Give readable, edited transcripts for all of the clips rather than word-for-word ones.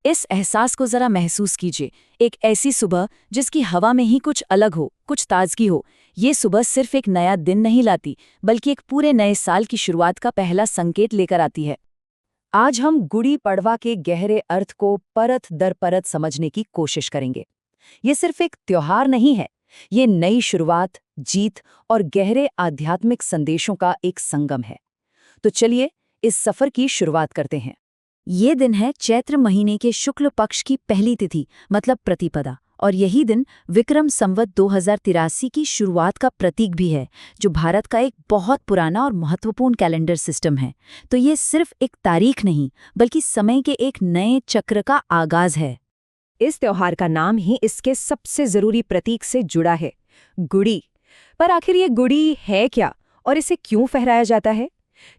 इस एहसास को जरा महसूस कीजिए। एक ऐसी सुबह जिसकी हवा में ही कुछ अलग हो, कुछ ताजगी हो। ये सुबह सिर्फ एक नया दिन नहीं लाती, बल्कि एक पूरे नए साल की शुरुआत का पहला संकेत लेकर आती है। आज हम गुड़ी पड़वा के गहरे अर्थ को परत दर परत समझने की कोशिश करेंगे। ये सिर्फ एक त्योहार नहीं है, ये नई शुरुआत, जीत और गहरे आध्यात्मिक संदेशों का एक संगम है। तो चलिए इस सफर की शुरुआत करते हैं। ये दिन है चैत्र महीने के शुक्ल पक्ष की पहली तिथि, मतलब प्रतिपदा, और यही दिन विक्रम संवत 2083 की शुरुआत का प्रतीक भी है, जो भारत का एक बहुत पुराना और महत्वपूर्ण कैलेंडर सिस्टम है। तो ये सिर्फ एक तारीख नहीं, बल्कि समय के एक नए चक्र का आगाज है। इस त्योहार का नाम ही इसके सबसे जरूरी प्रतीक से जुड़ा है, गुड़ी। पर आखिर ये गुड़ी है क्या और इसे क्यों फहराया जाता है?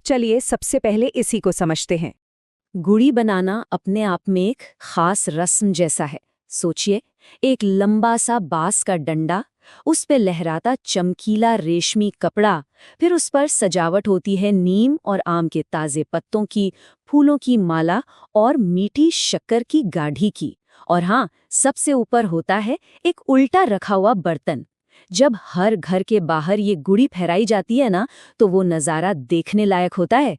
चलिए सबसे पहले इसी को समझते हैं। गुड़ी बनाना अपने आप में एक खास रस्म जैसा है। सोचिए, एक लंबा सा बांस का डंडा, उस पे लहराता चमकीला रेशमी कपड़ा, फिर उस पर सजावट होती है नीम और आम के ताजे पत्तों की, फूलों की माला और मीठी शक्कर की गाढ़ी की। और हाँ, सबसे ऊपर होता है एक उल्टा रखा हुआ बर्तन। जब हर घर के बाहर ये गुड़ी फहराई जाती है ना, तो वो नज़ारा देखने लायक होता है।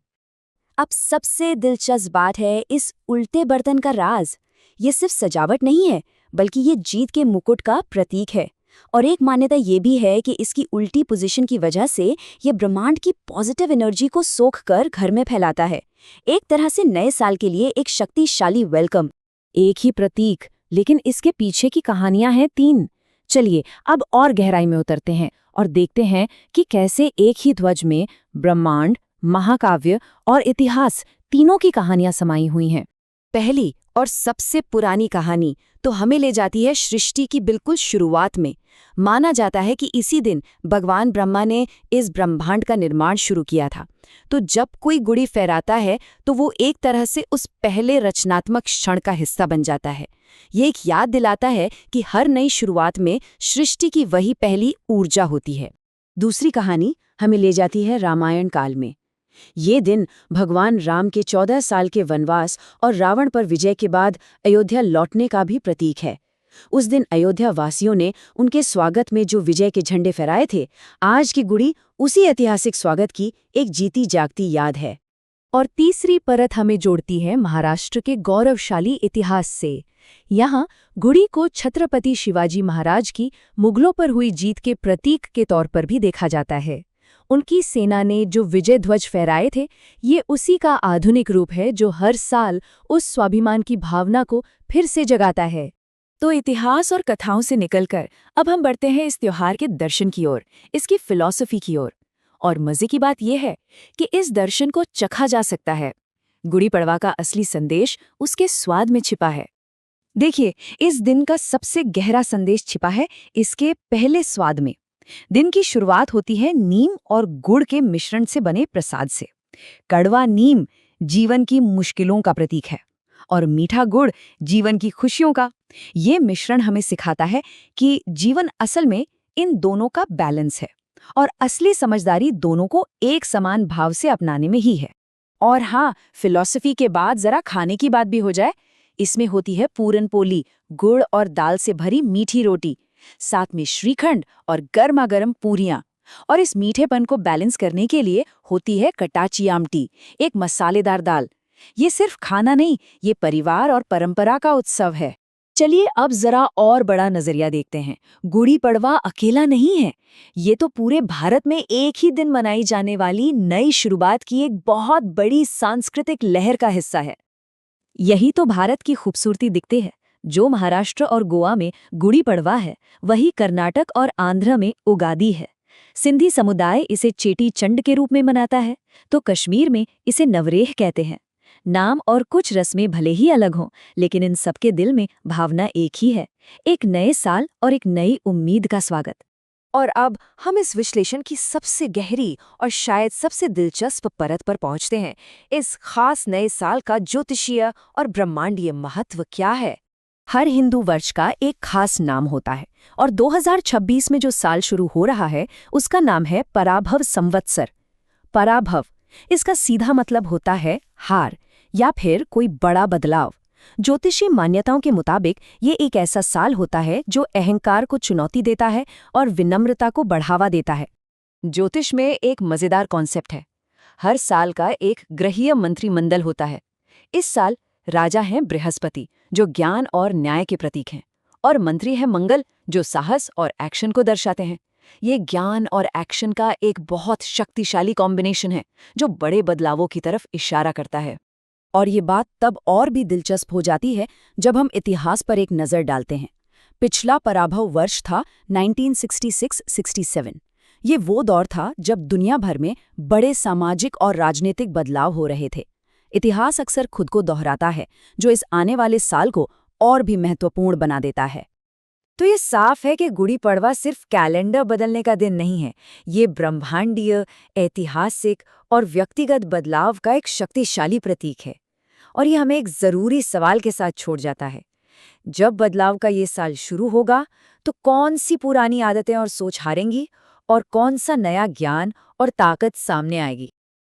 अब सबसे दिलचस्प बात है इस उल्टे बर्तन का राज। ये सिर्फ सजावट नहीं है, बल्कि ये जीत के मुकुट का प्रतीक है। और एक मान्यता ये भी है कि इसकी उल्टी पोजीशन की वजह से ये ब्रह्मांड की पॉजिटिव एनर्जी को सोख कर घर में फैलाता है। एक तरह से नए साल के लिए एक शक्तिशाली वेलकम। एक ही प्रतीक, लेकिन इसके पीछे की कहानियां हैं 3। चलिए अब और गहराई में उतरते हैं और देखते हैं कि कैसे एक ही ध्वज में ब्रह्मांड, महाकाव्य और इतिहास तीनों की कहानियां समाई हुई हैं। पहली और सबसे पुरानी कहानी तो हमें ले जाती है सृष्टि की बिल्कुल शुरुआत में। माना जाता है कि इसी दिन भगवान ब्रह्मा ने इस ब्रह्मांड का निर्माण शुरू किया था। तो जब कोई गुड़ी फहराता है तो वो एक तरह से उस पहले रचनात्मक क्षण का हिस्सा बन जाता है। ये एक याद दिलाता है कि हर नई शुरुआत में सृष्टि की वही पहली ऊर्जा होती है। दूसरी कहानी हमें ले जाती है रामायण काल में। ये दिन भगवान राम के 14 साल के वनवास और रावण पर विजय के बाद अयोध्या लौटने का भी प्रतीक है। उस दिन अयोध्या वासियों ने उनके स्वागत में जो विजय के झंडे फहराए थे, आज की गुड़ी उसी ऐतिहासिक स्वागत की एक जीती जागती याद है। और तीसरी परत हमें जोड़ती है महाराष्ट्र के गौरवशाली इतिहास से। यहाँ गुड़ी को छत्रपति शिवाजी महाराज की मुगलों पर हुई जीत के प्रतीक के तौर पर भी देखा जाता है। उनकी सेना ने जो विजय ध्वज फहराए थे, ये उसी का आधुनिक रूप है जो हर साल उस स्वाभिमान की भावना को फिर से जगाता है। तो इतिहास और कथाओं से निकलकर अब हम बढ़ते हैं इस त्योहार के दर्शन की ओर, इसकी फिलॉसफी की ओर। और मजे की बात यह है कि इस दर्शन को चखा जा सकता है। गुड़ी पड़वा का असली संदेश उसके स्वाद में छिपा है। देखिए, इस दिन का सबसे गहरा संदेश छिपा है इसके पहले स्वाद में। दिन की शुरुआत होती है नीम और गुड़ के मिश्रण से बने प्रसाद से। कड़वा नीम जीवन की मुश्किलों का प्रतीक है और मीठा गुड़ जीवन की खुशियों का। ये मिश्रण हमें सिखाता है कि जीवन असल में इन दोनों का बैलेंस है और असली समझदारी दोनों को एक समान भाव से अपनाने में ही है। और हाँ, फिलॉसफी के बाद जरा खाने की बात भी हो जाए। इसमें होती है पूरन पोली, गुड़ और दाल से भरी मीठी रोटी, साथ में श्रीखंड और गर्मा गर्म पूरियां। और इस मीठेपन को बैलेंस करने के लिए होती है कटाची आमटी, एक मसालेदार दाल। ये सिर्फ खाना नहीं, ये परिवार और परंपरा का उत्सव है। चलिए अब जरा और बड़ा नजरिया देखते हैं। गुड़ी पड़वा अकेला नहीं है, ये तो पूरे भारत में एक ही दिन मनाई जाने वाली नई शुरुआत की एक बहुत बड़ी सांस्कृतिक लहर का हिस्सा है। यही तो भारत की खूबसूरती दिखती है। जो महाराष्ट्र और गोवा में गुड़ी पड़वा है, वही कर्नाटक और आंध्र में उगादी है। सिंधी समुदाय इसे चेटी चंड के रूप में मनाता है, तो कश्मीर में इसे नवरेह कहते हैं। नाम और कुछ रस्में भले ही अलग हों, लेकिन इन सबके दिल में भावना एक ही है, एक नए साल और एक नई उम्मीद का स्वागत। और अब हम इस विश्लेषण की सबसे गहरी और शायद सबसे दिलचस्प परत पर पहुंचते हैं। इस खास नए साल का ज्योतिषीय और ब्रह्मांडीय महत्व क्या है? हर हिंदू वर्ष का एक खास नाम होता है और 2026 में जो साल शुरू हो रहा है उसका नाम है पराभव संवत्सर। पराभव, इसका सीधा मतलब होता है हार या फिर कोई बड़ा बदलाव। ज्योतिषी मान्यताओं के मुताबिक ये एक ऐसा साल होता है जो अहंकार को चुनौती देता है और विनम्रता को बढ़ावा देता है। ज्योतिष में एक मजेदार कॉन्सेप्ट है। हर साल का एक ग्रहीय मंत्रिमंडल होता है। इस साल राजा हैं बृहस्पति, जो ज्ञान और न्याय के प्रतीक हैं, और मंत्री हैं मंगल, जो साहस और एक्शन को दर्शाते हैं। ये ज्ञान और एक्शन का एक बहुत शक्तिशाली कॉम्बिनेशन है, जो बड़े बदलावों की तरफ इशारा करता है। और ये बात तब और भी दिलचस्प हो जाती है जब हम इतिहास पर एक नज़र डालते हैं। पिछला पराभव वर्ष था 1966-67। ये वो दौर था जब दुनिया भर में बड़े सामाजिक और राजनीतिक बदलाव हो रहे थे। इतिहास अक्सर खुद को दोहराता है, जो इस आने वाले साल को और भी महत्वपूर्ण बना देता है। तो ये साफ है कि गुड़ी पड़वा सिर्फ कैलेंडर बदलने का दिन नहीं है। ये ब्रह्मांडीय, ऐतिहासिक और व्यक्तिगत बदलाव का एक शक्तिशाली प्रतीक है। और ये हमें एक ज़रूरी सवाल के साथ छोड़ जाता है। जब बदलाव का ये साल शुरू होगा, तो कौन सी पुरानी आदतें और सोच हारेंगी और कौन सा नया ज्ञान और ताकत सामने आएगी?